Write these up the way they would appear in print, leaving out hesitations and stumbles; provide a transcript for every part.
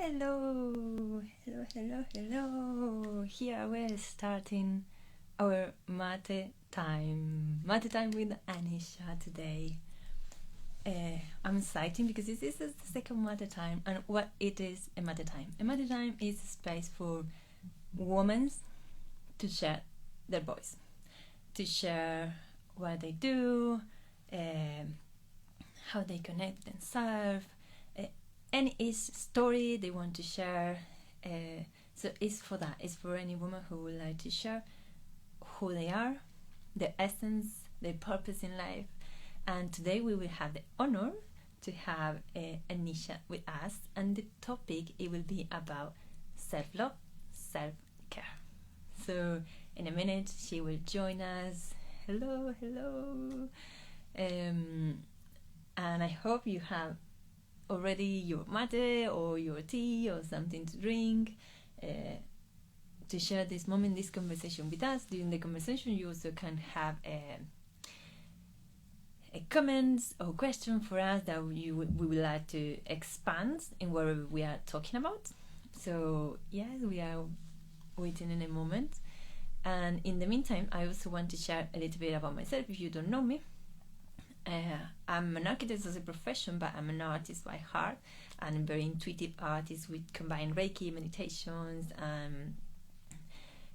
Hello. Here we're starting our mate time. Mate time with Anisha today. I'm excited because this is the second mate time, and what it is a mate time. A mate time is a space for women to share their voice, to share what they do, how they connect themselves, any story they want to share. So it's for that. It's for any woman who would like to share who they are, their essence, their purpose in life. And today we will have the honor to have Anisha with us, and the topic it will be about self-love, self-care. So in a minute she will join us. Hello. And I hope you have already your mate or your tea or something to drink to share this moment, this conversation with us. During the conversation you also can have a comments or question for us that we would like to expand in whatever we are talking about. So yes, we are waiting in a moment, and in the meantime I also want to share a little bit about myself. If you don't know me, I'm an architect as a profession, but I'm an artist by heart, and I'm a very intuitive artist with combined Reiki, meditations,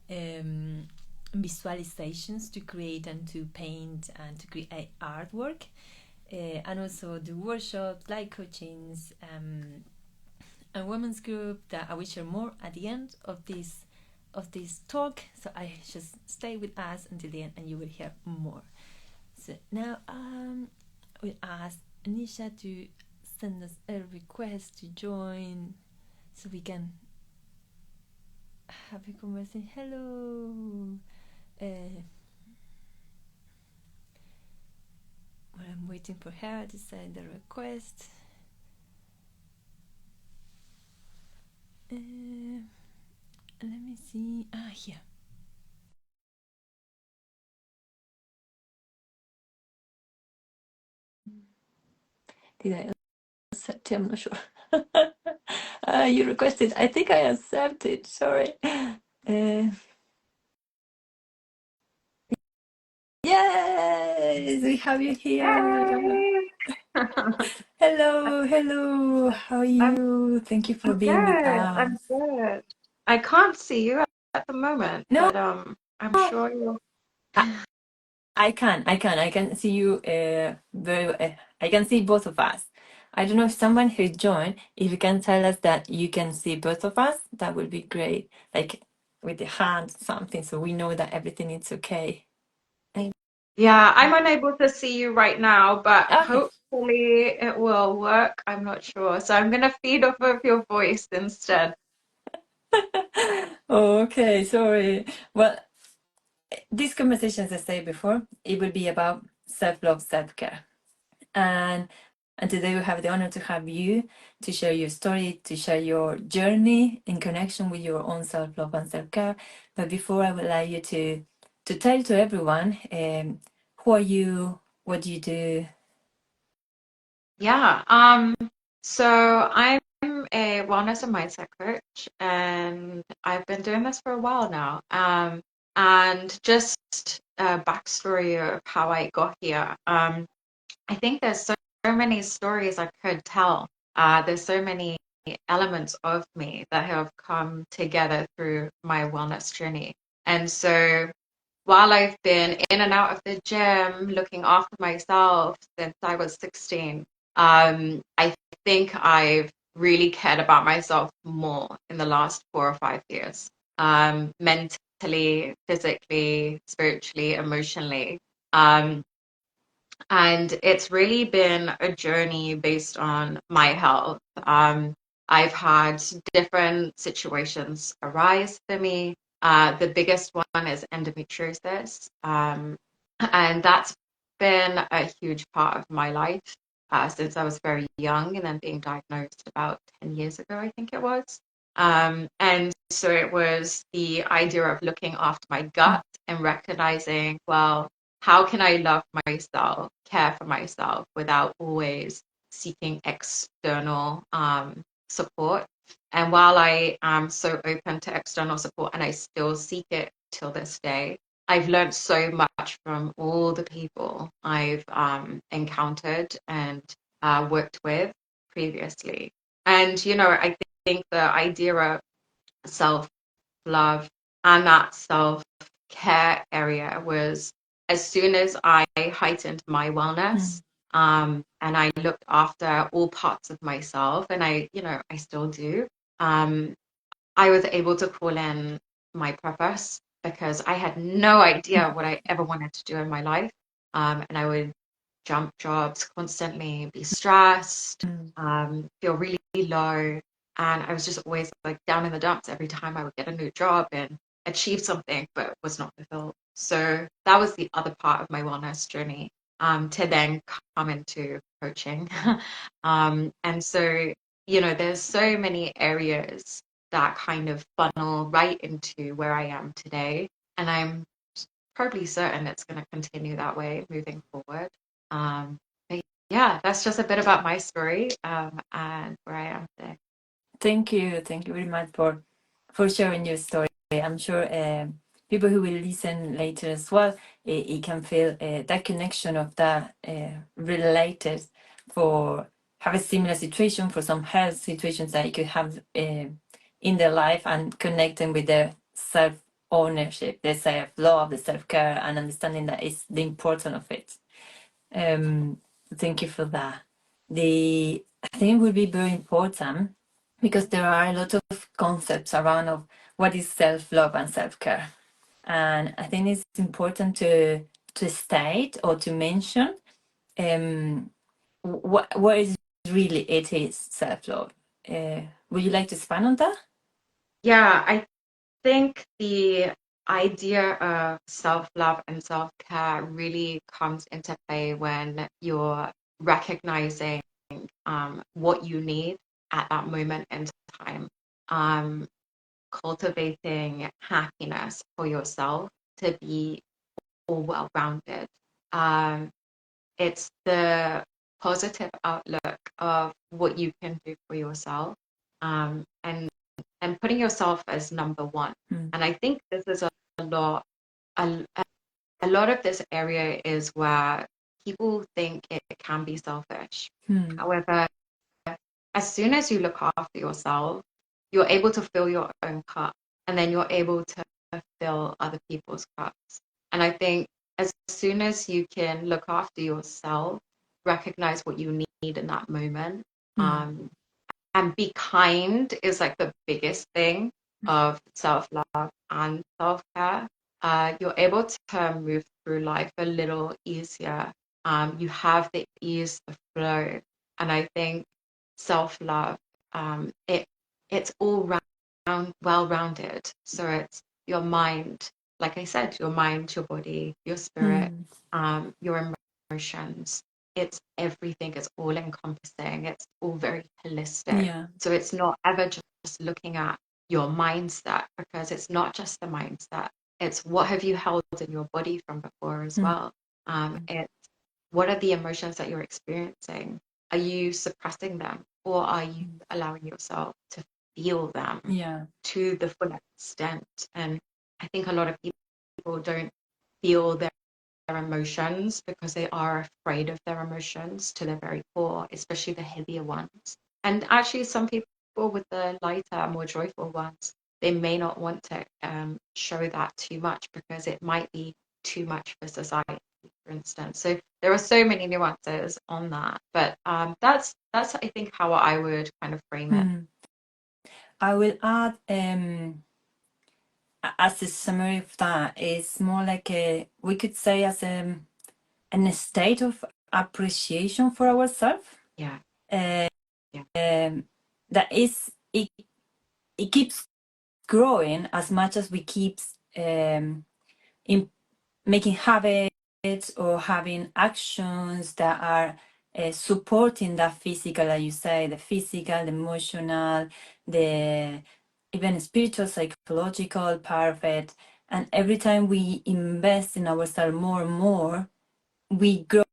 and visualizations to create and to paint and to create artwork, and also do workshops, live coachings, and women's group that I will share more at the end of this talk. So I just stay with us until the end and you will hear more. So now we'll ask Anisha to send us a request to join so we can have a conversation. Hello. Well, I'm waiting for her to send the request. Let me see. Here. Did I accept? I'm not sure. You requested. I think I accepted. Sorry. Yes, we have you here. Hello. How are you? Thank you for being with us. I'm good. I can't see you at the moment, No, but I'm sure you'll. I can see you very. I can see both of us. I don't know if someone who joined, if you can tell us that you can see both of us, that would be great. Like with the hand, something, so we know that everything is okay. Yeah, I'm unable to see you right now, but Okay. hopefully it will work. I'm not sure. So I'm gonna feed off of your voice instead. Okay, sorry. Well, this conversation, as I said before, it will be about self-love, self-care. And today we have the honor to have you to share your story, to share your journey in connection with your own self-love and self-care. But before, I would like you to tell to everyone, who are you, what do you do? Yeah. So I'm a wellness and mindset coach, and I've been doing this for a while now. And just a backstory of how I got here. I think there's so many stories I could tell. There's so many elements of me that have come together through my wellness journey. And so while I've been in and out of the gym, looking after myself since I was 16, I think I've really cared about myself more in the last 4 or 5 years, mentally, physically, spiritually, emotionally. Um, and it's really been a journey based on my health. I've had different situations arise for me. The biggest one is endometriosis. And that's been a huge part of my life since I was very young, and then being diagnosed about 10 years ago, I think it was. And so it was the idea of looking after my gut and recognizing, well, how can I love myself, care for myself without always seeking external support? And while I am so open to external support and I still seek it till this day, I've learned so much from all the people I've encountered and worked with previously. And, I think the idea of self love and that self care area was as soon as I heightened my wellness, and I looked after all parts of myself, and I still do. Um, I was able to call in my purpose because I had no idea what I ever wanted to do in my life. And I would jump jobs constantly, be stressed, feel really low. And I was just always like down in the dumps every time I would get a new job and achieve something, but was not fulfilled. So that was the other part of my wellness journey, to then come into coaching. And so, there's so many areas that kind of funnel right into where I am today. And I'm probably certain it's going to continue that way moving forward. But yeah, that's just a bit about my story, and where I am today. Thank you very much for sharing your story. I'm sure people who will listen later as well, it can feel that connection of that related for have a similar situation for some health situations that you could have in their life, and connecting with the self ownership, the self love, the self care, and understanding that is the importance of it. Thank you for that. I think it will be very important because there are a lot of concepts around of what is self-love and self-care, and I think it's important to state or to mention what is really it is self-love. Would you like to expand on that? Yeah, I think the idea of self-love and self-care really comes into play when you're recognizing what you need at that moment in time. Um, Cultivating happiness for yourself to be all well-rounded. Um, it's the positive outlook of what you can do for yourself, and putting yourself as number one. And I think this is a lot, a, a lot of this area is where people think it can be selfish. However, as soon as you look after yourself, you're able to fill your own cup, and then you're able to fill other people's cups. And I think as soon as you can look after yourself, recognize what you need in that moment, and be kind is like the biggest thing of self-love and self-care. You're able to move through life a little easier. You have the ease, the flow, and I think self-love, it's all well-rounded. So it's your mind, like I said, your mind, your body, your spirit, your emotions. It's everything. It's all encompassing. It's all very holistic. Yeah. So it's not ever just looking at your mindset, because it's not just the mindset. It's what have you held in your body from before as well. It's what are the emotions that you're experiencing? Are you suppressing them, or are you allowing yourself to feel them Yeah. to the full extent? And I think a lot of people don't feel their emotions because they are afraid of their emotions to their very core, especially the heavier ones. And actually, some people with the lighter, more joyful ones, they may not want to show that too much because it might be too much for society, for instance. So there are so many nuances on that, but that's I think how I would kind of frame it. I will add as a summary of that is more like we could say as an state of appreciation for ourselves. Yeah. That is it keeps growing as much as we keep in making habits or having actions that are supporting that physical, like you say, the physical, the emotional, the even spiritual, psychological part of it. And every time we invest in ourselves more and more, we grow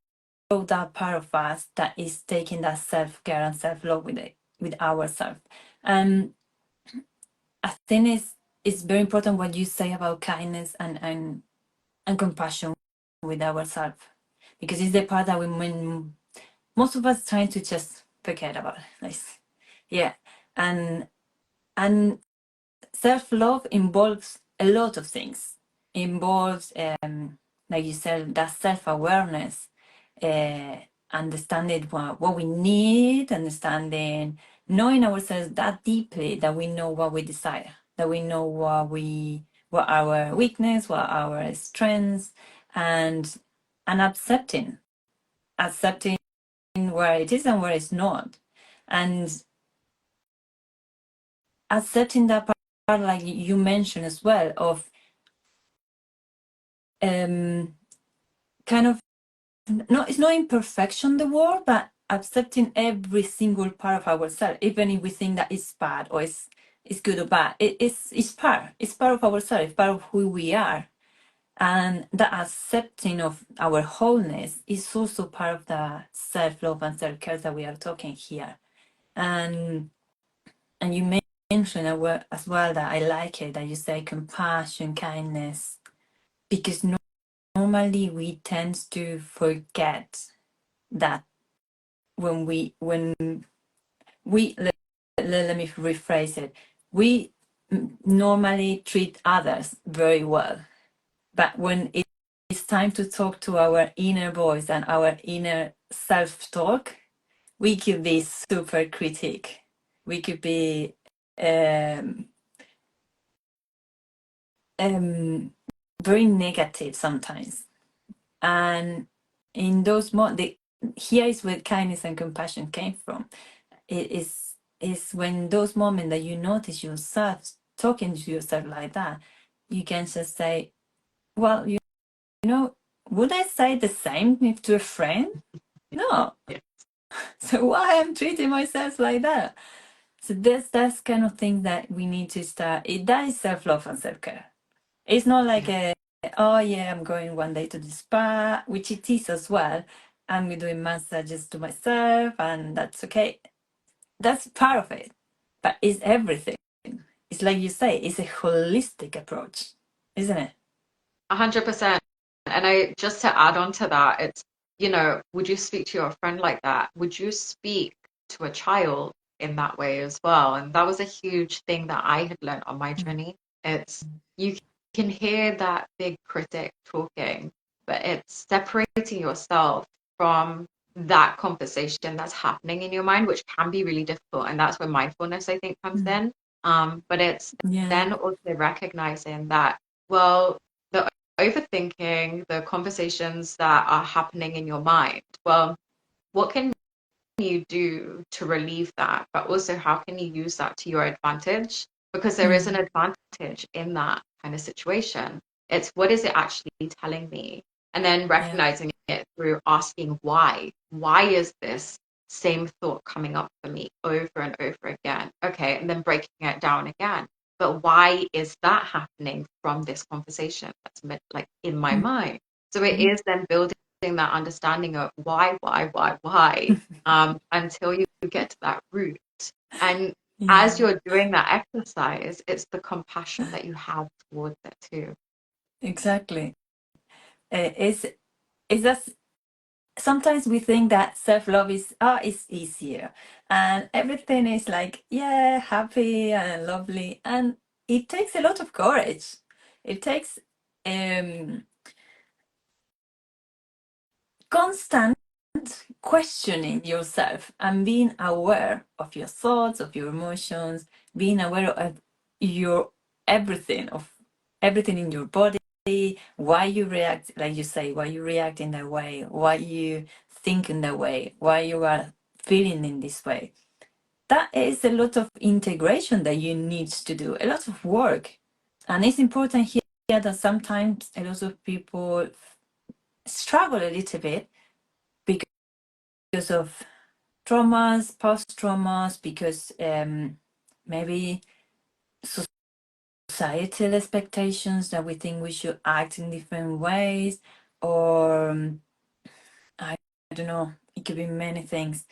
that part of us that is taking that self-care and self-love with it. with ourselves. And I think it's very important what you say about kindness and compassion with ourselves, because it's the part that when most of us trying to just forget about. Like, yeah, and self-love involves a lot of things. It involves, like you said, that self-awareness, uh, understanding what we need, understanding, knowing ourselves that deeply that we know what we desire, that we know what our weakness, what our strengths, and accepting where it is and where it's not, and accepting that part, like you mentioned as well, of kind of, no, it's not imperfection the word, but accepting every single part of ourselves, even if we think that it's bad or it's good or bad. It's part of ourselves, it's part of who we are. And the accepting of our wholeness is also part of the self-love and self-care that we are talking here. And you mentioned as well that I like it, that you say compassion, kindness, because normally we tend to forget that when we let me rephrase it. We normally treat others very well, but when it's time to talk to our inner voice and our inner self-talk, we could be super critic. We could be um, very negative sometimes. And in those moments, here is where kindness and compassion came from. It is when those moments that you notice yourself talking to yourself like that, you can just say, well, you know, would I say the same if to a friend? No. Yeah. So why I'm treating myself like that? So that's kind of thing that we need to start. That is self-love and self-care. It's not like oh yeah, I'm going one day to the spa, which it is as well. I'm doing massages to myself, and that's okay. That's part of it, but it's everything. It's like you say, it's a holistic approach, isn't it? 100%. And I just to add on to that, it's, would you speak to your friend like that? Would you speak to a child in that way as well? And that was a huge thing that I had learned on my journey. It's you can hear that big critic talking, but it's separating yourself from that conversation that's happening in your mind, which can be really difficult. And that's where mindfulness, I think, comes in. But it's Yeah. then also recognizing that, well, the overthinking, the conversations that are happening in your mind. Well, what can you do to relieve that? But also, how can you use that to your advantage? Because there is an advantage in that kind of situation. It's what is it actually telling me? And then Yeah. recognizing it through asking why. Why is this same thought coming up for me over and over again? Okay, and then breaking it down again. But why is that happening from this conversation that's like in my mind? So it is then building that understanding of why, until you get to that root. And Yeah. as you're doing that exercise, it's the compassion that you have towards it too. Exactly. It's just sometimes we think that self-love is easier and everything is like, yeah, happy and lovely, and it takes a lot of courage. It takes um constant questioning yourself and being aware of your thoughts, of your emotions, being aware of your of everything in your body, why you react, like you say, why you react in that way, why you think in that way, why you are feeling in this way. That is a lot of integration that you need to do, a lot of work. And it's important here that sometimes a lot of people struggle a little bit because of traumas, past traumas, because maybe societal expectations that we think we should act in different ways, or I don't know, it could be many things.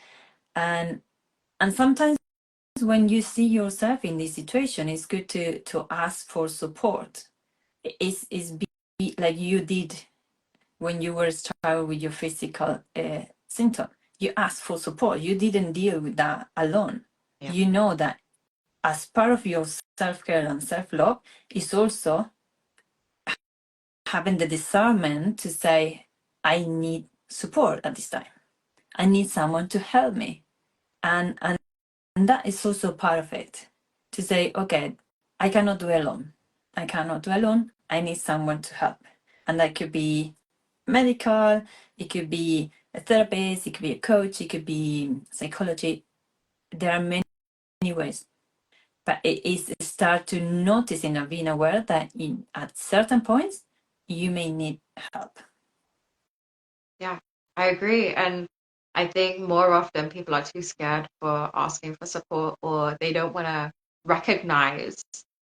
And sometimes when you see yourself in this situation, it's good to ask for support. Is be like you did when you were struggling with your physical symptom. You asked for support. You didn't deal with that alone. Yeah. You know that as part of your self-care and self-love is also having the discernment to say, I need support at this time. I need someone to help me. And that is also part of it. To say, okay, I cannot do it alone. I cannot do it alone. I need someone to help. And that could be medical, it could be a therapist, it could be a coach, it could be psychology. There are many ways. But it is start to noticing and being aware that at certain points you may need help. Yeah, I agree. And I think more often people are too scared for asking for support, or they don't want to recognize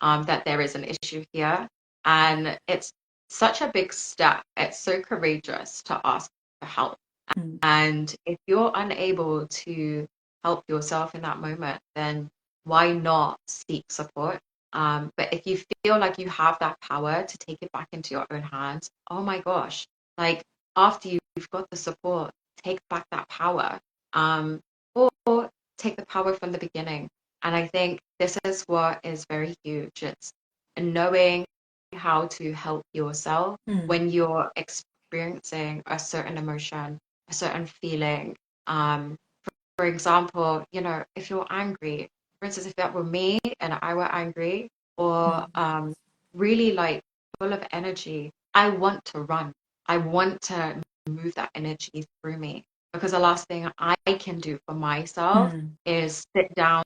that there is an issue here. And it's such a big step. It's so courageous to ask for help. Mm. And if you're unable to help yourself in that moment, then why not seek support? But if you feel like you have that power to take it back into your own hands, oh my gosh, like after you've got the support, take back that power, or take the power from the beginning. And I think this is what is very huge. It's knowing how to help yourself Mm. when you're experiencing a certain emotion, a certain feeling. For example, if you're angry, for instance, if that were me and I were angry or Mm. really like full of energy, I want to run. I want to move that energy through me, because the last thing I can do for myself Mm. is sit down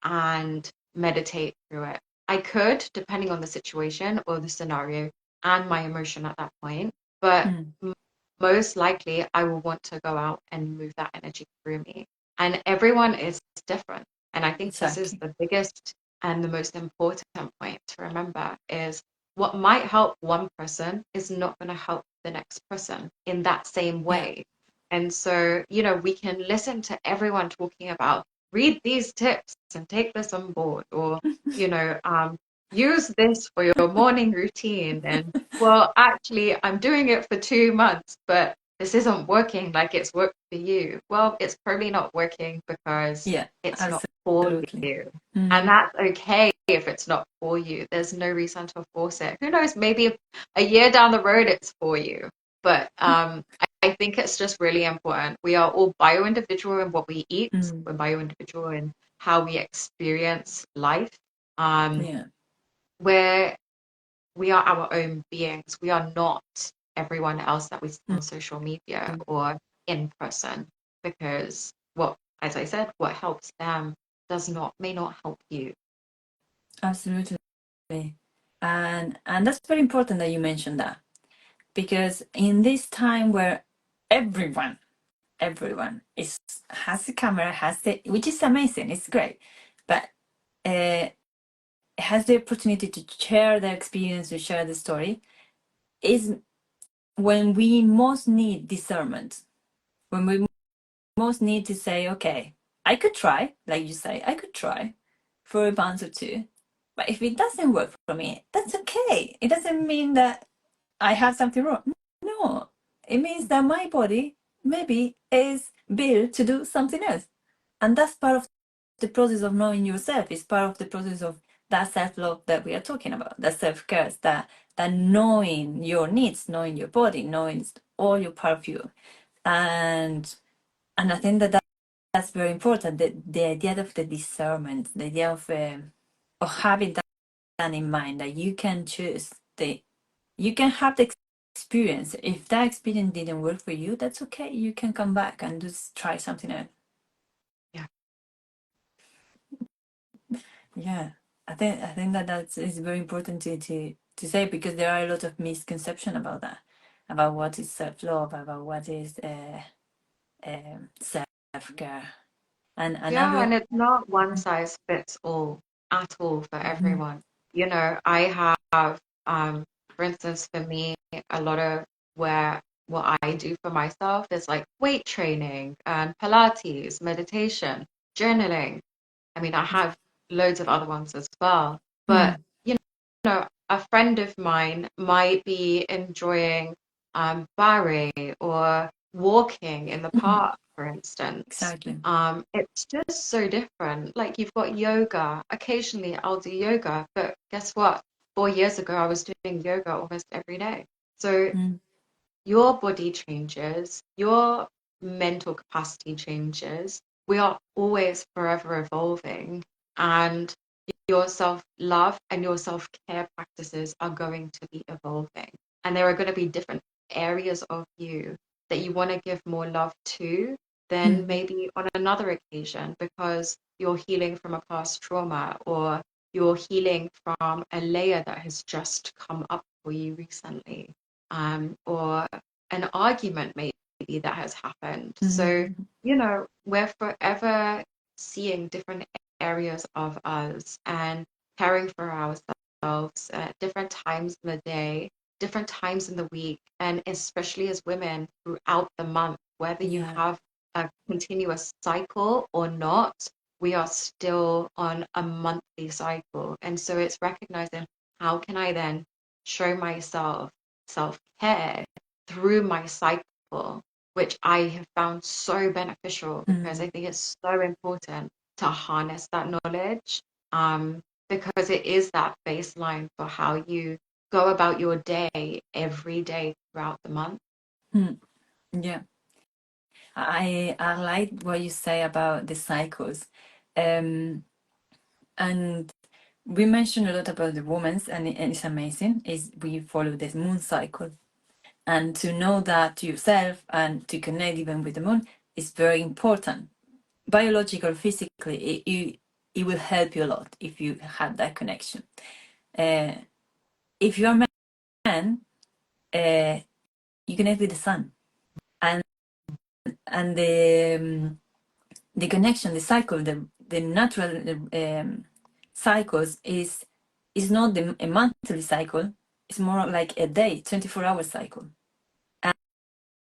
and meditate through it. I could, depending on the situation or the scenario and my emotion at that point, but Mm. most likely I will want to go out and move that energy through me. And everyone is different. And I think this is Exactly. the biggest and the most important point to remember is what might help one person is not going to help the next person in that same Yeah. way. And so, we can listen to everyone talking about read these tips and take this on board, or, you know, um, use this for your morning routine. And well, actually, I'm doing it for 2 months, but this isn't working like it's worked for you. Well, it's probably not working because Yeah. it's not for Absolutely. you. And Mm. that's okay if it's not for you. There's no reason to force it. Who knows, maybe a year down the road it's for you. But I think it's just really important. We are all bio-individual in what we eat. Mm. We're bio-individual in how we experience life. Um, Yeah. where we are our own beings. We are not everyone else that we see Mm. on social media or in person, because as I said, what helps them may not help you. Absolutely. And that's very important that you mentioned that, because in this time where everyone is has a camera, has the which is amazing, it's great, but uh, has the opportunity to share their experience, to share the story, is when we most need discernment, when we most need to say, okay, I could try, like you say, I could try for a month or two, but if it doesn't work for me, that's okay. It doesn't mean that I have something wrong. No, it means that my body maybe is built to do something else. And that's part of the process of knowing yourself. It's part of the process of that self-love that we are talking about, that self-care, that knowing your needs, knowing your body, knowing all your part of you. And I think that's very important. The idea of the discernment, the idea of having that in mind, that you can choose you can have the experience. If that experience didn't work for you, that's okay. You can come back and just try something else. Yeah. Yeah, I think that that's is very important to say, because there are a lot of misconception about that, about what is self love, about what is self care, and I Yeah, will. and it's not one size fits all at all for Mhm. everyone. I have, for instance, for me, a lot of where what I do for myself is like weight training and Pilates, meditation, journaling. I mean, I have loads of other ones as well. But, Mm. you know, a friend of mine might be enjoying ballet or walking in the Mhm. park, for instance. Exactly. It's just so different. Like you've got yoga. Occasionally I'll do yoga, but guess what? 4 years ago, I was doing yoga almost every day. So Mm. your body changes, your mental capacity changes. We are always forever evolving, and your self love and your self care practices are going to be evolving. And there are going to be different areas of you that you want to give more love to than Mm. maybe on another occasion because you're healing from a past trauma or you're healing from a layer that has just come up for you recently, or an argument maybe that has happened. So, Mm. we're forever seeing different areas of us and caring for ourselves at different times in the day, different times in the week, and especially as women throughout the month, whether you Yeah. have a continuous cycle or not, we are still on a monthly cycle. And so it's recognizing how can I then show myself self-care through my cycle, which I have found so beneficial because I Mm. think it's so important to harness that knowledge, because it is that baseline for how you go about your day every day throughout the month. Mm. Yeah. I like what you say about the cycles. Um, and we mentioned a lot about the women's, and it's amazing. Is we follow this moon cycle, and to know that to yourself and to connect even with the moon is very important. Biological, physically, it will help you a lot if you have that connection. Uh, if you're a man, you connect with the sun, and the connection, the cycle, the natural cycles is not a monthly cycle. It's more like a day, 24-hour cycle,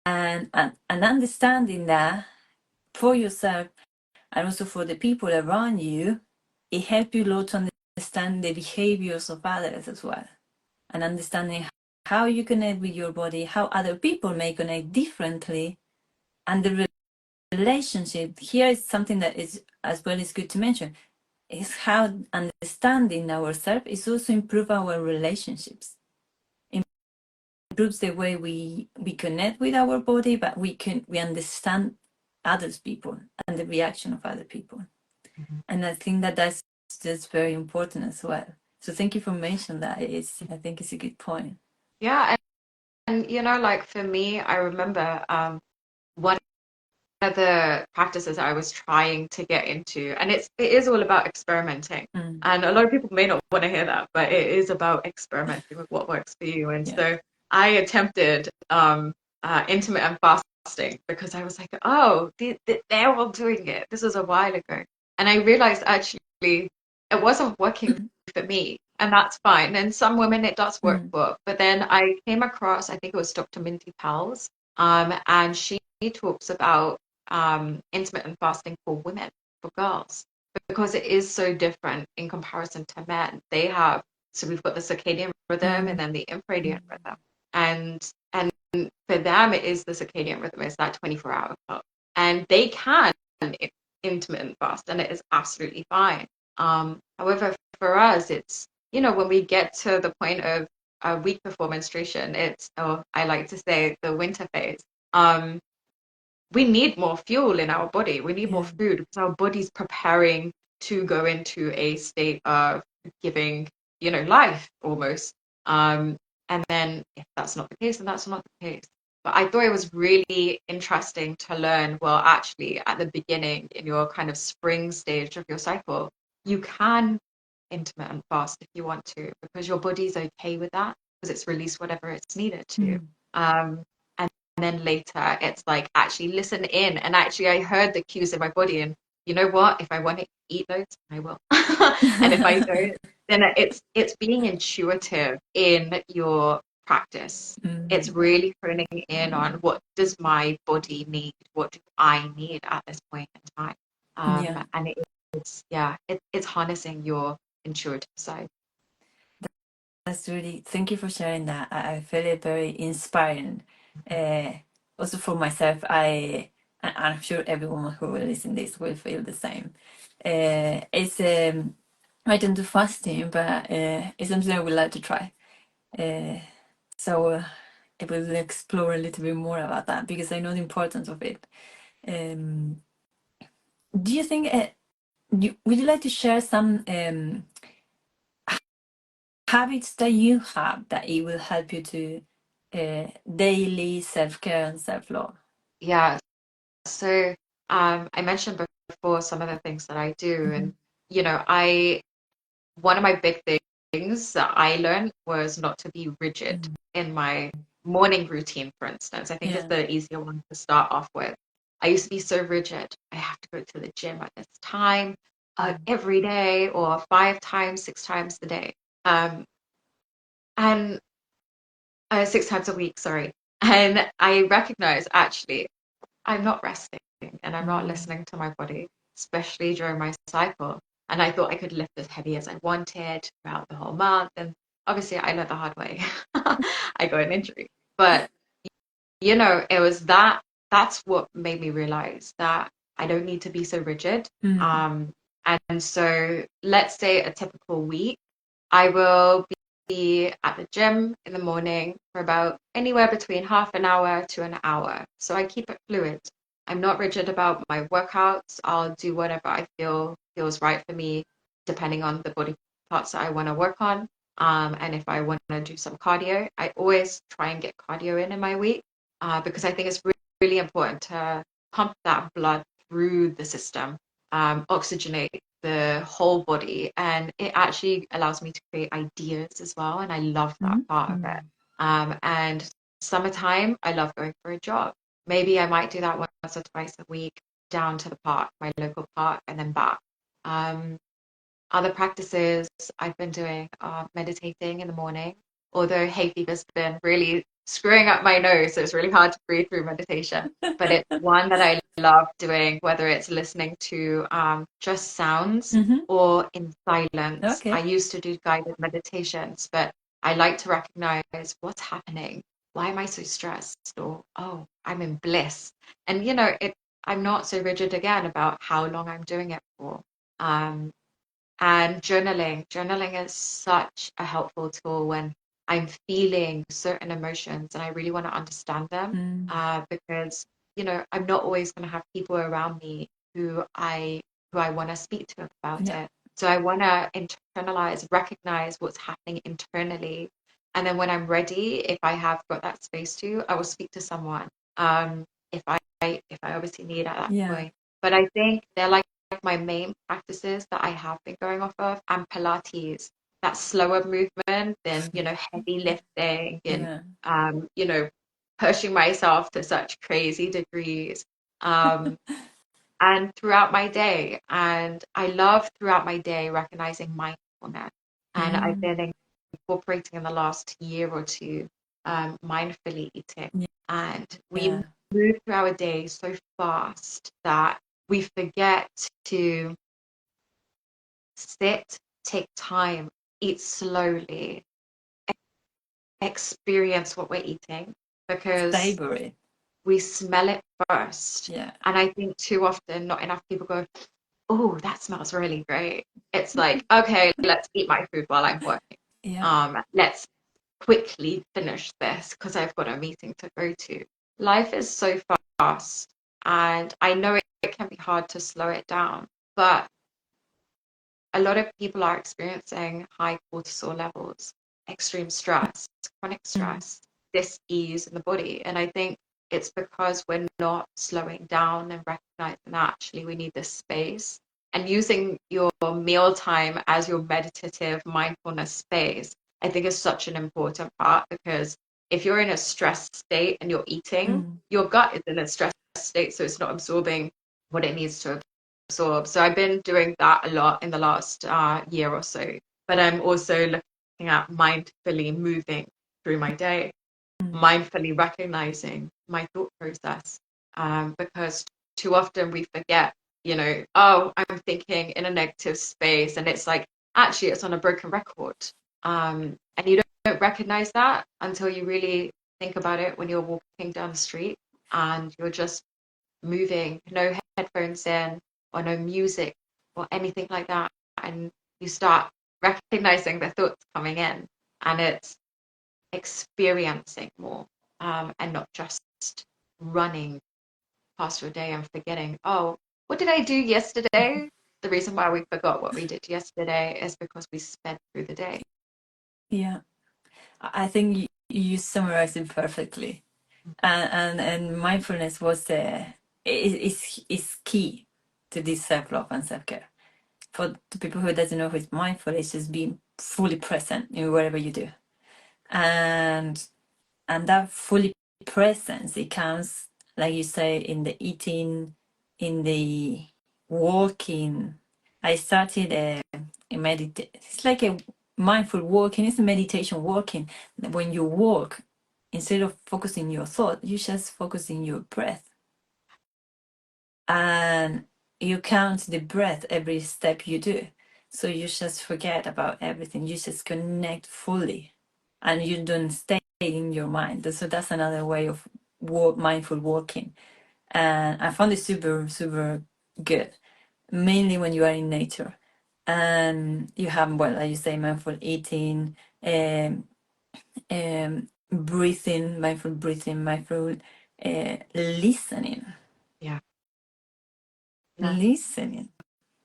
and understanding that for yourself and also for the people around you, it helps you a lot to understand the behaviors of others as well, and understanding how you connect with your body, how other people may connect differently, and the relationship here is something that is as well is good to mention is how understanding ourselves is also improve our relationships, improves the way we connect with our body, but we understand others people and the reaction of other people. And I think that that's just very important as well. So thank you for mentioning that. I think it's a good point. Yeah, and like for me, I remember one of the practices I was trying to get into, and it is all about experimenting. Mm. And a lot of people may not want to hear that, but it is about experimenting with what works for you. And Yeah. so I attempted intermittent fasting because I was like, oh, they're all doing it. This was a while ago, and I realized actually it wasn't working Mm. for me, and that's fine. And some women it does work Mm. for, but then I came across, I think it was Dr. Minty Pals, and she talks about intermittent fasting for women, for girls, because it is so different in comparison to men. So we've got the circadian rhythm and Mm. then the infradian rhythm. And for them, it is the circadian rhythm, it's that 24-hour clock. And they can intermittent fast, and it is absolutely fine. However, for us, it's, when we get to the point of a week before menstruation, or I like to say the winter phase, we need more fuel in our body. We need more Yeah. food because our body's preparing to go into a state of giving, life almost. And then if that's not the case, then that's not the case. But I thought it was really interesting to learn, well, actually, at the beginning, in your kind of spring stage of your cycle, you can intermittent fast if you want to, because your body's okay with that, because it's released whatever it's needed to. Mm. And then later it's like actually listen in, and actually I heard the cues in my body, and you know what, if I want to eat those, I will. And if I don't, then it's being intuitive in your practice. It's Mm. really honing in on what does my body need, what do I need at this point in time, Yeah. and it is it's harnessing your intuitive side. That's really, thank you for sharing that. I feel it very inspiring. Uh, Also for myself, and I'm sure everyone who will listen this will feel the same. It's I don't do fasting, but it's something I would like to try. Uh, so I will explore a little bit more about that because I know the importance of it. Um, do you think? Would you like to share some habits that you have that it will help you to daily self-care and self-love? Yeah. So I mentioned before some of the things that I do, Mhm. and I one of my big things that I learned was not to be rigid Mm. in my morning routine, for instance. I think it's Yeah. the easier one to start off with. I used to be so rigid. I have to go to the gym at this time Mm. every day, or 5 times, 6 times a day. And 6 times a week, sorry. And I recognize actually I'm not resting and I'm not Mm. listening to my body, especially during my cycle. And I thought I could lift as heavy as I wanted throughout the whole month. And obviously, I learned the hard way. I got an injury. But, it was that's what made me realize that I don't need to be so rigid. Mm. Um, and so let's say a typical week. I will be at the gym in the morning for about anywhere between half an hour to an hour. So I keep it fluid. I'm not rigid about my workouts. I'll do whatever I feel feels right for me, depending on the body parts that I want to work on. And if I want to do some cardio, I always try and get cardio in my week, because I think it's really important to pump that blood through the system, oxygenate the whole body, and it actually allows me to create ideas as well, and I love that Mm. part of it. Mm. And summertime, I love going for a jog. Maybe I might do that once or twice a week, down to the park, my local park, and then back. um, Other practices I've been doing are meditating in the morning, although hay fever's been really screwing up my nose, so it's really hard to breathe through meditation. But it's one that I love doing, whether it's listening to just sounds Mhm. or in silence. I Okay. used to do guided meditations, but I like to recognize what's happening. Why am I so stressed? Or, oh, I'm in bliss. And, I'm not so rigid again about how long I'm doing it for. Um, and journaling is such a helpful tool when I'm feeling certain emotions and I really want to understand them, Mm. because I'm not always going to have people around me who I want to speak to about Yeah. it. So I want to internalize, recognize what's happening internally, and then when I'm ready, if I have got that space to, I will speak to someone, if I obviously need at that Yeah. point. But I think they're like my main practices that I have been going off of, and Pilates, that slower movement than, heavy lifting and, Yeah. um, you know, pushing myself to such crazy degrees. Um, and throughout my day, and I love throughout my day recognizing mindfulness. And I've Mm. been incorporating in the last year or two, mindfully eating. And we Yeah. move through our day so fast that we forget to sit, take time, eat slowly, experience what we're eating, because Savor it. we smell it first. Yeah. And I think too often not enough people go, oh, that smells really great. It's like, okay, let's eat my food while I'm working. Yeah. Let's quickly finish this because I've got a meeting to go to. Life is so fast, and I know it can be hard to slow it down, but a lot of people are experiencing high cortisol levels, extreme stress, chronic Mm. stress, dis-ease in the body. And I think it's because we're not slowing down and recognizing that actually we need this space, and using your meal time as your meditative mindfulness space. I think is such an important part, because if you're in a stress state and you're eating, Mm. your gut is in a stress state, so it's not absorbing what it needs to absorb. So I've been doing that a lot in the last year or so. But I'm also looking at mindfully moving through my day, Mm. mindfully recognizing my thought process, because too often we forget oh, I'm thinking in a negative space, and it's like actually it's on a broken record. And you don't recognize that until you really think about it when you're walking down the street and you're just moving, no headphones in or no music or anything like that. And you start recognizing the thoughts coming in, and it's experiencing more, and not just running past your day and forgetting, oh, what did I do yesterday? The reason why we forgot what we did yesterday is because we sped through the day. Yeah, I think you summarized it perfectly. And mindfulness was is key to this self-love and self-care. For the people who doesn't know who is mindful, it's just being fully present in whatever you do. And that fully presence, it comes, like you say, in the eating, in the walking. I started a meditation. It's like a mindful walking. It's a meditation walking. When you walk, instead of focusing your thought, you just focus in your breath, and you count the breath every step you do. So you just forget about everything. You just connect fully, and you don't stay in your mind. So that's another way of mindful walking. And I found it super, super good, mainly when you are in nature. And you have, well, like you say, mindful eating, mindful breathing, mindful listening. Yeah. No. Listening.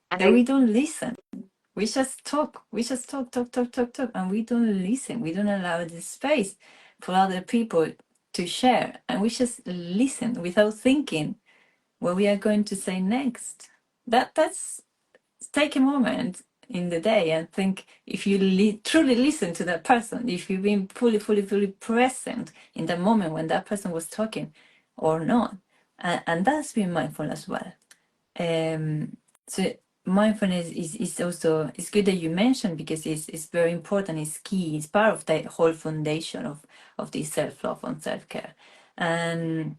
And That they, we don't listen. We just talk. We just talk, talk, talk, talk, talk, and we don't listen. We don't allow the space for other people to share, and we just listen without thinking what we are going to say next. That's take a moment in the day and think if you truly listen to that person, if you've been fully, fully, fully present in the moment when that person was talking or not, and that's being mindful as well. So mindfulness is also, it's good that you mentioned, because it's very important, it's key, it's part of the whole foundation of this self-love and self-care. And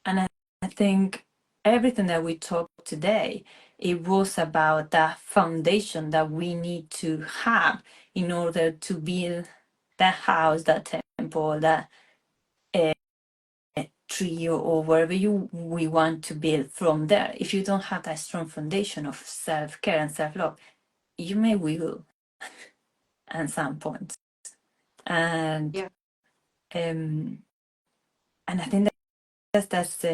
I think everything that we talked today, it was about that foundation that we need to have in order to build that house, that temple, that tree, or wherever we want to build from there. If you don't have that strong foundation of self-care and self-love, you may wiggle at some point. And yeah, and I think that's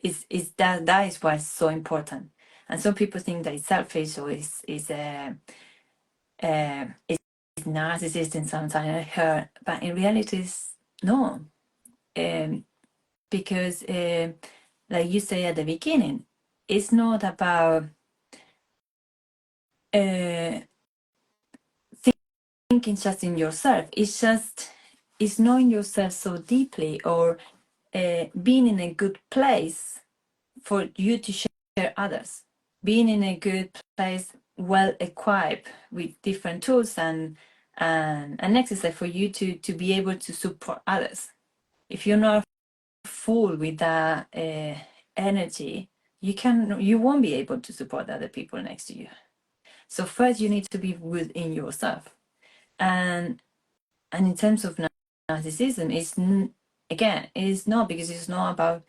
is that is why it's so important. And some people think that it's selfish, or is narcissist in some time I heard, but in reality it's no. Because like you say at the beginning, it's not about uh, thinking just in yourself. It's knowing yourself so deeply, or being in a good place for you to share others. Being in a good place, well equipped with different tools and exercise for you to be able to support others. If you're not full with that energy, you won't be able to support other people next to you. So first you need to be within yourself. And in terms of narcissism, again, it's not, because it's not about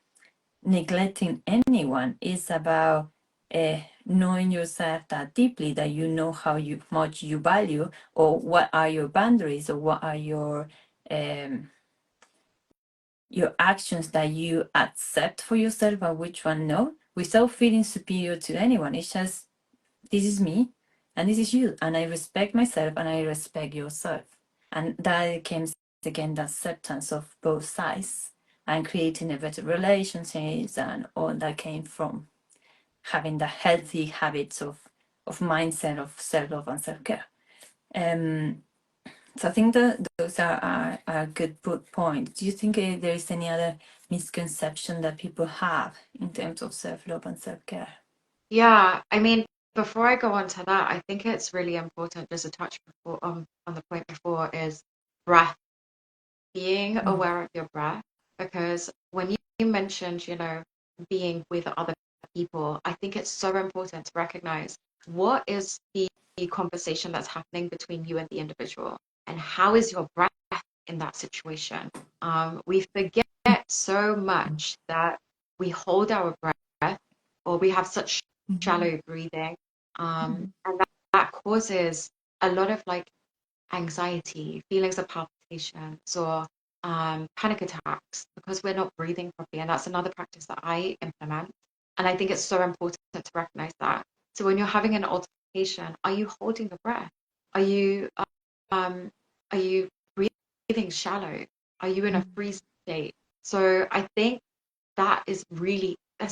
neglecting anyone. It's about knowing yourself that deeply, that you know how much you value, or what are your boundaries, or what are your actions that you accept for yourself, and which one no, without feeling superior to anyone. It's just, this is me and this is you, and I respect myself and I respect yourself. And that came again, that acceptance of both sides, and creating a better relationships, and all that came from having the healthy habits of mindset of self-love and self-care. So I think that those are good points. Do you think there is any other misconception that people have in terms of self-love and self-care? yeah. I mean, before I go on to that, I think it's really important, just a touch before on the point before, is breath, being Mm. aware of your breath. Because when you mentioned, being with other people, I think it's so important to recognize what is the conversation that's happening between you and the individual, and how is your breath in that situation. We forget so much that we hold our breath, or we have such shallow breathing, and that causes a lot of like anxiety, feelings of palpitations, or panic attacks, because we're not breathing properly. And that's another practice that I implement. And I think it's so important to recognize that. So when you're having an altercation, are you holding your breath? Are you um, are you breathing shallow? Are you in a freeze state? So I think that's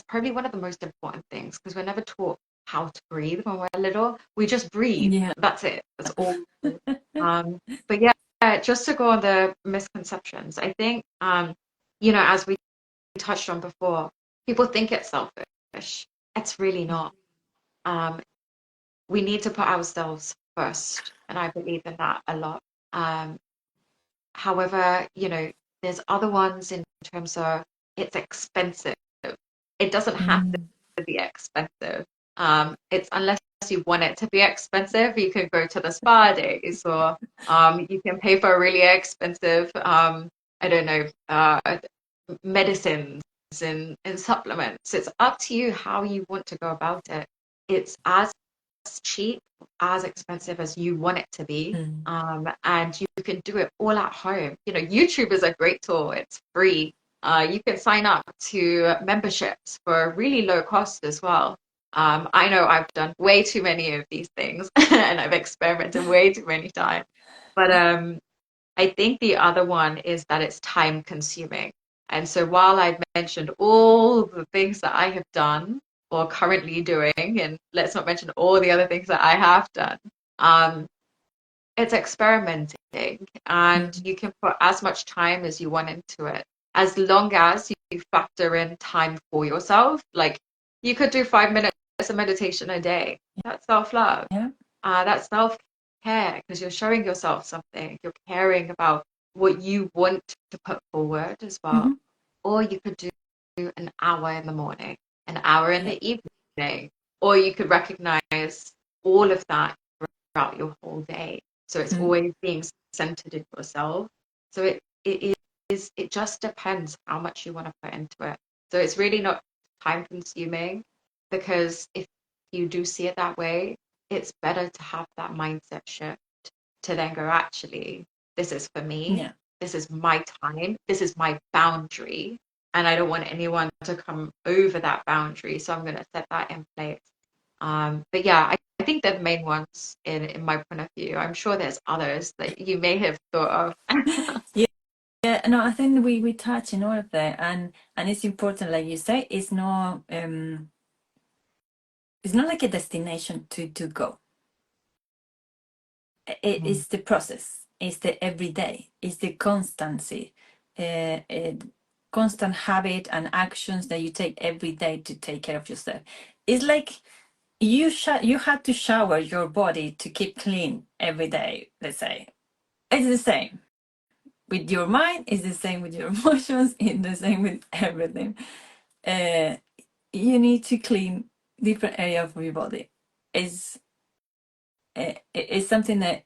probably one of the most important things, because we're never taught how to breathe when we're little. We just breathe. Yeah. That's it. That's all. But yeah, just to go on the misconceptions, I think, as we touched on before, people think it's selfish. It's really not. Um, we need to put ourselves first, and I believe in that a lot. Um, However, there's other ones in terms of it's expensive. It doesn't have to be expensive. It's unless you want it to be expensive, you can go to the spa days, or you can pay for really expensive, I don't know, medicines and supplements. It's up to you how you want to go about it. It's as cheap, as expensive as you want it to be. And you can do it all at home. YouTube is a great tool. It's free. You can sign up to memberships for a really low cost as well. I know I've done way too many of these things and I've experimented way too many times. But I think the other one is that it's time consuming. And so while I've mentioned all the things that I have done or currently doing, and let's not mention all the other things that I have done, um, it's experimenting, and you can put as much time as you want into it, as long as you factor in time for yourself. Like, you could do 5 minutes of meditation a day. That's self-love. Yeah. That's self-care, because you're showing yourself something. You're caring about what you want to put forward as well. Or you could do an hour in the morning, an hour in Yeah. the evening, or you could recognize all of that throughout your whole day. So it's always being centered in yourself. So it just depends how much you want to put into it. So it's really not time consuming, because if you do see it that way, it's better to have that mindset shift to then go, actually, this is for me. Yeah. This is my time. This is my boundary. And I don't want anyone to come over that boundary. So I'm going to set that in place. But yeah, I think they're the main ones in my point of view. I'm sure there's others that you may have thought of. Yeah. Yeah, no, I think we touch in all of that, and it's important, like you say, it's not like a destination to go. It is the process, it's the everyday, it's the constancy, constant habit and actions that you take every day to take care of yourself. It's like you had to shower your body to keep clean every day, let's say. It's the same with your mind, it's the same with your emotions, it's the same with everything. uh, you need to clean different area of your body. It's something that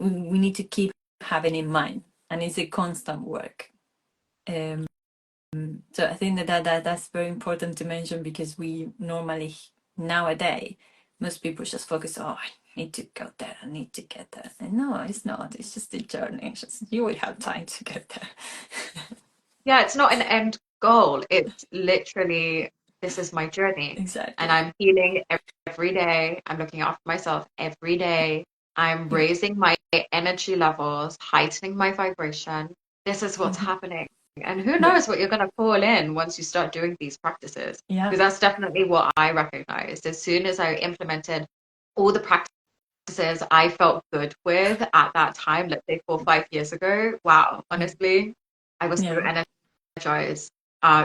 we need to keep having in mind, and it's a constant work. um, so I think that's very important to mention, because we normally nowadays, most people just focus, oh, I need to go there, I need to get there. And no, it's not, it's just a journey. It's just, you will have time to get there. Yeah, it's not an end goal. It's literally, this is my journey. And Exactly. I'm healing every day. I'm looking after myself every day. I'm Yeah. raising my energy levels, heightening my vibration. This is what's happening. And who Yeah. knows what you're going to pull in once you start doing these practices. Yeah. Because that's definitely what I recognized. As soon as I implemented all the practices I felt good with at that time, let's say 4 or 5 years ago, wow, honestly, I was so Yeah. energized,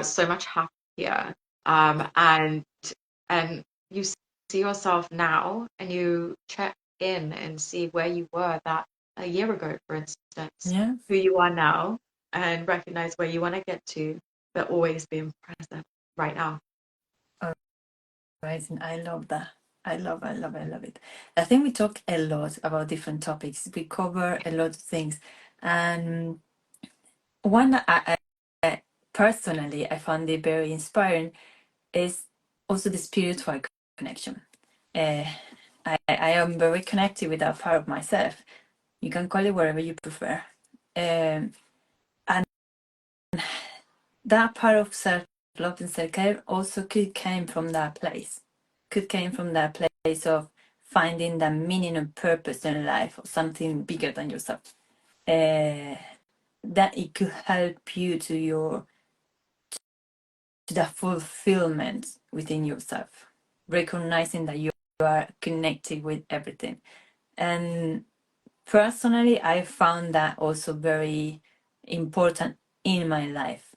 so much happier. And you see yourself now, and you check in and see where you were that a year ago, for instance, Yeah. who you are now, and recognize where you want to get to, but always being present right now. Rising. I love that. I love it. I think we talk a lot about different topics. We cover a lot of things. And one personally I found it very inspiring is also the spiritual connection. Uh, I am very connected with that part of myself. You can call it whatever you prefer. And that part of self-love and self-care also could came from that place. Could came from that place of finding that meaning and purpose in life or something bigger than yourself. That it could help you to the fulfillment within yourself, recognizing that you are connected with everything. And personally, I found that also very important in my life.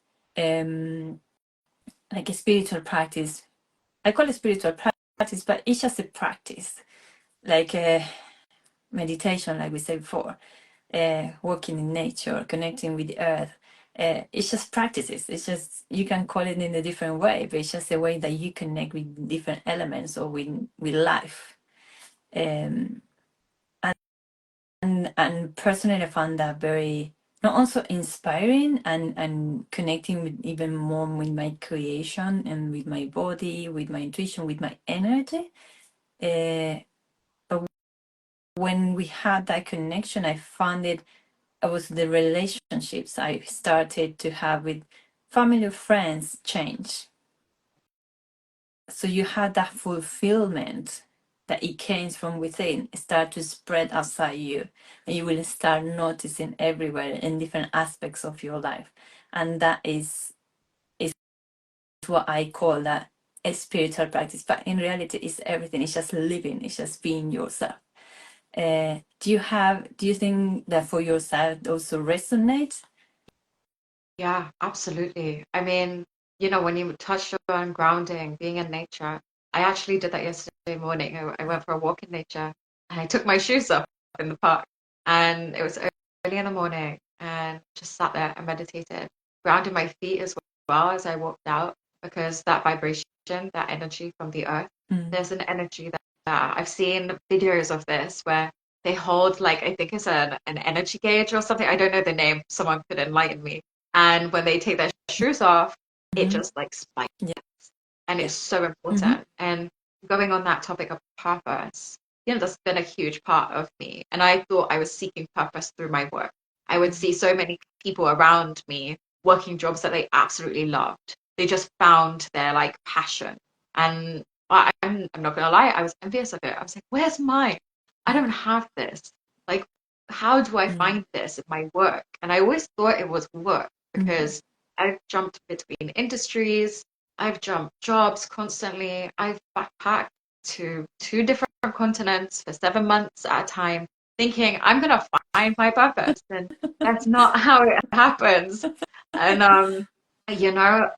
Like a spiritual practice, I call it spiritual practice, but it's just a practice, like a meditation, like we said before, walking in nature, connecting with the earth. It's just practices. It's just, you can call it in a different way, but it's just a way that you connect with different elements or with life. Um, and personally, I found that very not also inspiring and connecting with even more with my creation and with my body, with my intuition, with my energy. But when we had that connection, I found it was the relationships I started to have with family or friends change. So you had that fulfillment that it came from within start to spread outside you, and you will start noticing everywhere in different aspects of your life. And that is what I call that a spiritual practice, but in reality it's everything. It's just living, it's just being yourself. Do you think that for yourself also resonates? Yeah, absolutely. I mean, when you touched on grounding, being in nature, I actually did that yesterday morning. I went for a walk in nature and I took my shoes off in the park. And it was early in the morning and just sat there and meditated, grounded my feet as well as I walked out because that vibration, that energy from the earth, there's an energy that I've seen videos of this where they hold like I think it's an energy gauge or something. I don't know the name. Someone could enlighten me. And when they take their shoes off, it Mm-hmm. just like spikes. Yeah. And Yeah. it's so Mm-hmm. important. And going on that topic of purpose, that's been a huge part of me. And I thought I was seeking purpose through my work. I would see so many people around me working jobs that they absolutely loved. They just found their like passion. And I'm not gonna lie, I was envious of it. I was like, where's mine? I don't have this. Like, how do I Mm-hmm. find this in my work? And I always thought it was work because I've jumped between industries, I've jumped jobs constantly, I've backpacked to two different continents for 7 months at a time, thinking I'm gonna find my purpose. And that's not how it happens. And you know,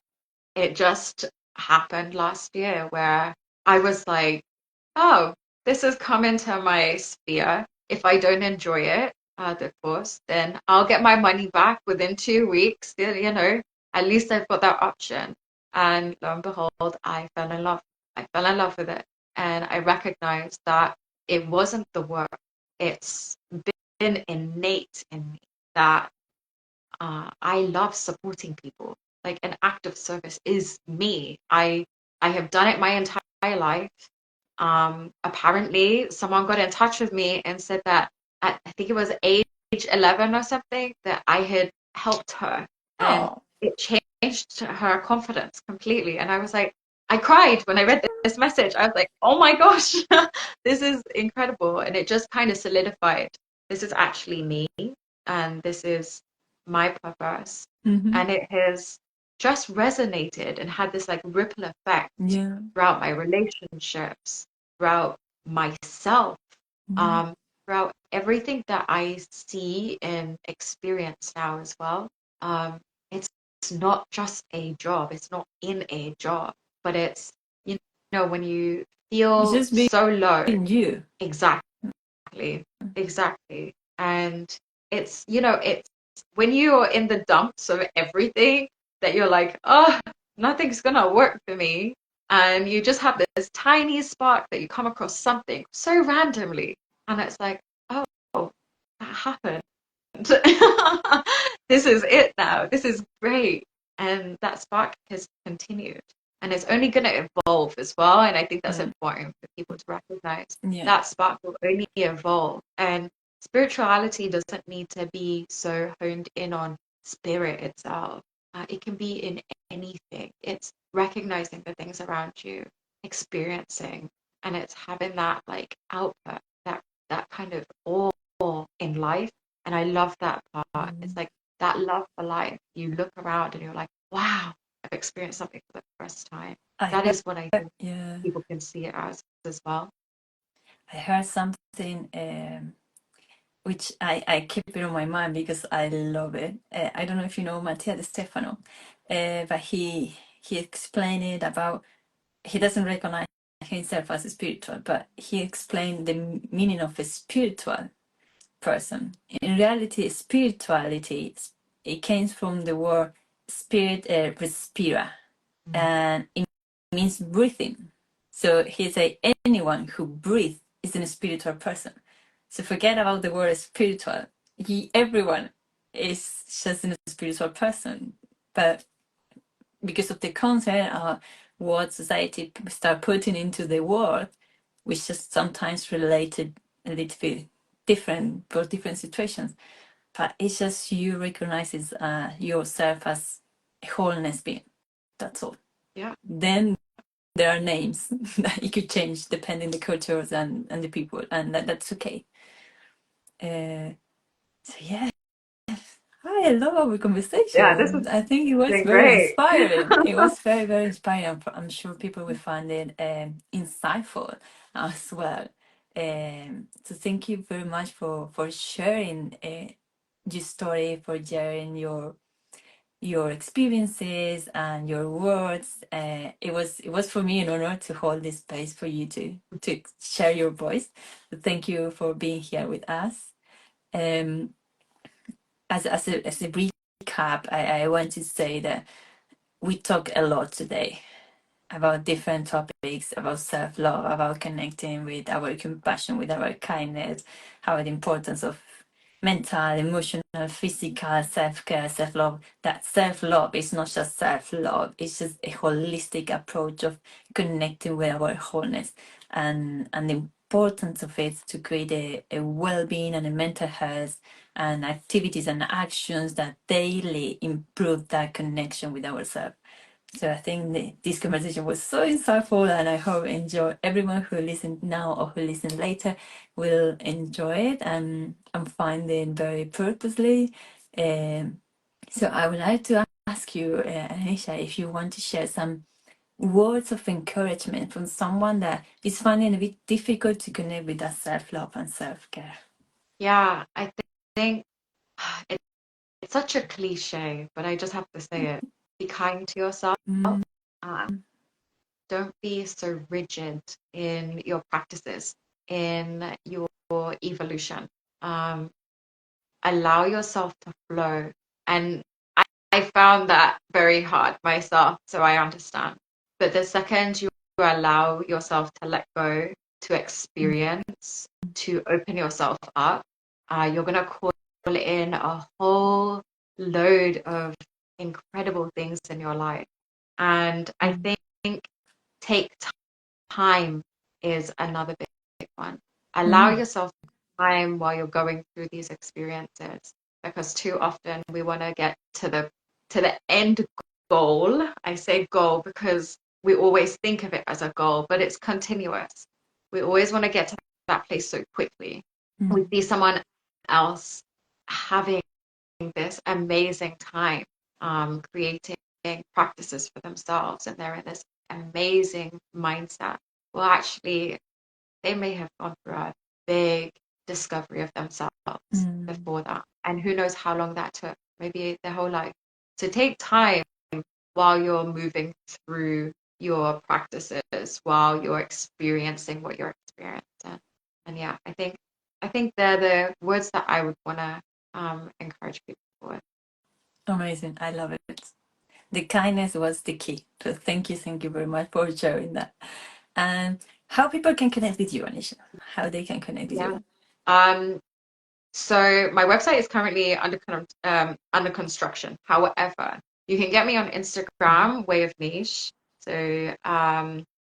it just happened last year where I was like, oh, this has come into my sphere. If I don't enjoy it, the course, then I'll get my money back within 2 weeks. At least I've got that option. And lo and behold, I fell in love. I fell in love with it. And I recognized that it wasn't the work. It's been innate in me that I love supporting people. Like an act of service is me. I have done it my entire life. Apparently, someone got in touch with me and said that at, I think it was age 11 or something that I had helped her, and Oh. it changed her confidence completely. And I was like, I cried when I read this message. I was like, oh my gosh, this is incredible, and it just kind of solidified. This is actually me, and this is my purpose. Mm-hmm. And it has just resonated and had this like ripple effect Yeah. throughout my relationships, throughout myself, Mm-hmm. um, throughout everything that I see and experience now as well. Um, it's not just a job, it's not in a job, but it's, when you It's feel just so low, being you. exactly. Exactly. And it's when you're in the dumps of everything that you're like, oh, nothing's gonna work for me. and you just have this tiny spark that you come across something so randomly, and it's like, oh, that happened. This is it now. This is great. And that spark has continued. And it's only going to evolve as well. And I think that's important for people to recognize. That spark will only evolve. And spirituality doesn't need to be so honed in on spirit itself. It can be in anything. It's recognizing the things around you, experiencing, and it's having that like output, that kind of awe in life. And I love that part. It's like that love for life. You look around and you're like, wow, I've experienced something for the first time. That is what I think people can see it as well. I heard something which I keep it on my mind because I love it. I don't know if you know Mattia De Stefano, but he explained it about, he doesn't recognize himself as a spiritual, but he explained the meaning of a spiritual person. In reality, spirituality, it came from the word spirit, respira, and it means breathing. So he said anyone who breathes is a spiritual person. So forget about the word spiritual. Everyone is just a spiritual person, but because of the content of what society start putting into the word, which just sometimes related a little bit different for different situations. But it's just you recognizes yourself as a wholeness being. That's all. Yeah. Then there are names that you could change depending the cultures and the people, and that's okay. So yeah, I love our Yeah, this has conversation. I think it was been very great. inspiring. It was very, very inspiring. I'm sure people will find it insightful as well. So thank you very much for sharing your story, for sharing your experiences and your words. It was for me an honor to hold this space for you to share your voice. So thank you for being here with us. Um, as a recap, I want to say that we talk a lot today about different topics, about self-love, about connecting with our compassion, with our kindness, how the importance of mental, emotional, physical self-care, self-love. That self-love is not just self-love, it's just a holistic approach of connecting with our wholeness, and the importance of it to create a well-being and a mental health, and activities and actions that daily improve that connection with ourselves. So I think this conversation was so insightful, and I hope everyone who listened now or who listens later will enjoy it and find it very purposely. So I would like to ask you, Anisha, if you want to share some words of encouragement from someone that is finding it a bit difficult to connect with that self-love and self-care. Yeah, I think it, it's such a cliche, but I just have to say it. Be kind to yourself. Mm, Don't be so rigid in your practices, in your evolution. Um, Allow yourself to flow. And I found that very hard myself, so I understand. But the second you allow yourself to let go, to experience, to open yourself up, you're going to call in a whole load of incredible things in your life. And I think take time is another big one. Allow yourself time while you're going through these experiences, because too often we want to get to the end goal. I say goal because we always think of it as a goal, but it's continuous. We always want to get to that place so quickly. We see someone else having this amazing time, creating practices for themselves, and they're in this amazing mindset. Well, actually, they may have gone through a big discovery of themselves before that. And who knows how long that took, maybe their whole life. So take time while you're moving through your practices, while you're experiencing what you're experiencing. And yeah, I think they're the words that I would want to encourage people with. Amazing. I love it. the kindness was the key. So thank you very much for sharing that. And how people can connect with you, Anisha? How they can connect with Yeah. you? Um, So my website is currently under construction. However, you can get me on Mhm. Instagram, Way of Niche. So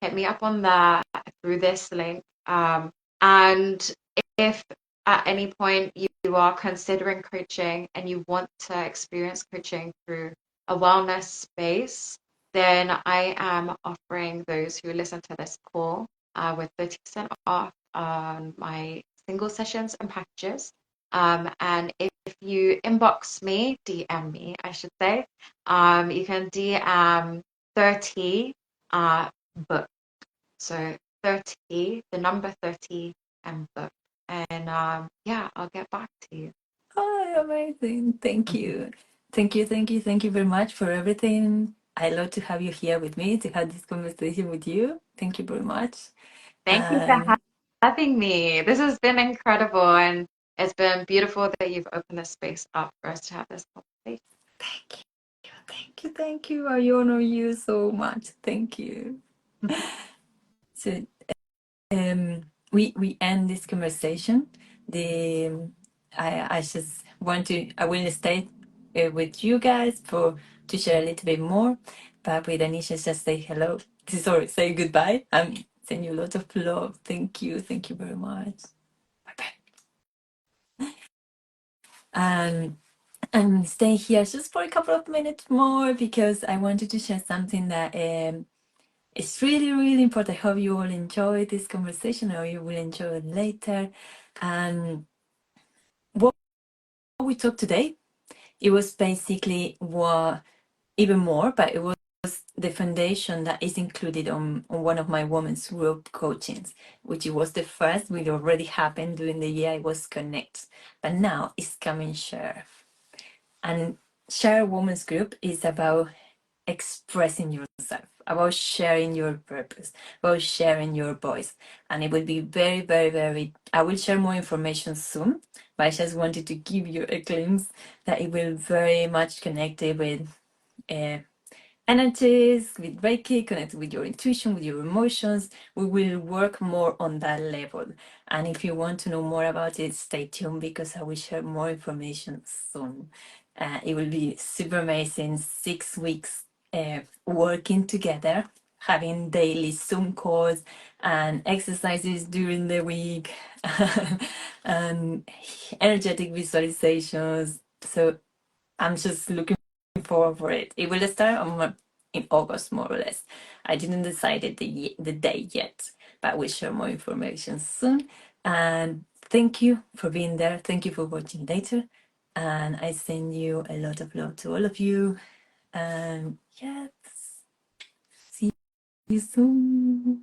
hit me up on that through this link. And if at any point you are considering coaching and you want to experience coaching through a wellness space, then I am offering those who listen to this call with 30% off on my single sessions and packages. And if you inbox me, DM me, I should say, you can DM 30 book. So 30, the number 30 and book. And yeah, I'll get back to you. Oh, amazing. Thank you. Thank you very much for everything. I love to have you here with me to have this conversation with you. Thank you very much. Thank you for And having me. This has been incredible, and it's been beautiful that you've opened this space up for us to have this conversation. thank thank you. I honor you so much. Thank you. So we end this conversation. The I just want to I will stay with you guys for to share a little bit more, but with Anisha just say hello. Sorry, say goodbye. I'm sending you a lot of love. Thank you very much. Bye bye. And stay here just for a couple of minutes more because I wanted to share something that it's really, really important. I hope you all enjoy this conversation or you will enjoy it later. And what we talked today, it was basically what even more, but it was the foundation that is included on one of my women's group coachings, which it was the first, which already happened during the year. It was Connect, but now it's coming Share. And Share Women's Group is about expressing yourself, about sharing your purpose, about sharing your voice. And it will be very, very, very, I will share more information soon, but I just wanted to give you a glimpse that it will very much connected with uh, energies, with Reiki, connected with your intuition, with your emotions. We will work more on that level. And if you want to know more about it, stay tuned because I will share more information soon. It will be super amazing. 6 weeks working together, having daily Zoom calls and exercises during the week and energetic visualizations. So I'm just looking forward for it. It will start in August, more or less. I didn't decide the day yet, but we'll share more information soon. And thank you for being there. Thank you for watching later. And I send you a lot of love to all of you. And yes, see you soon.